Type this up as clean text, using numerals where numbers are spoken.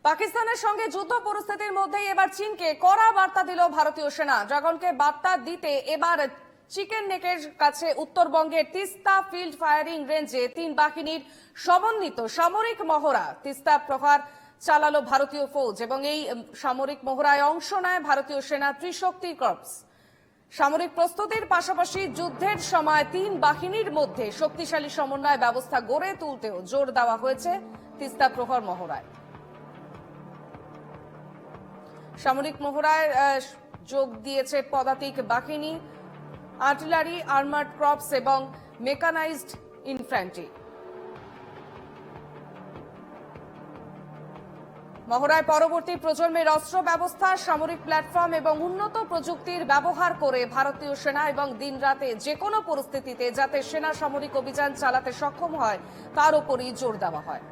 পাকিস্তানের সঙ্গে যুদ্ধ পরিস্থিতির মধ্যেই এবার চীনকে কড়া বার্তা দিল ভারতীয় সেনা। ড্রাগনকে বার্তা দিতে এবার চিকেন নেকের কাছে উত্তরবঙ্গের তিস্তা ফিল্ড ফায়ারিং রেঞ্জে তিন বাহিনীর সমন্বিত সামরিক মহড়া তিস্তা প্রহার চালালো ভারতীয় ফৌজ এবং এই সামরিক মহড়ায় অংশ নেয় ভারতীয় সেনা ত্রিশক্তি কর্পস। সামরিক প্রস্তুতির পাশাপাশি যুদ্ধের সময় তিন বাহিনীর মধ্যে শক্তিশালী সমন্বয় ব্যবস্থা গড়ে তুলতেও জোর দেওয়া হয়েছে তিস্তা প্রহর মহড়ায়। সামরিক মহড়ায় যোগ দিয়েছে পদাতিক বাহিনী, আর্টিলারি, আর্মার্ড ক্রপস এবং মেকানাইজড ইনফ্যান্ট্রি। মহড়ায় পরবর্তী প্রজন্মের অস্ত্র ব্যবস্থা, সামরিক প্ল্যাটফর্ম এবং উন্নত প্রযুক্তির ব্যবহার করে ভারতীয় সেনা এবং দিনরাতে যে কোনো পরিস্থিতিতে যাতে সেনা সামরিক অভিযান চালাতে সক্ষম হয় তার উপরই জোর দেওয়া হয়।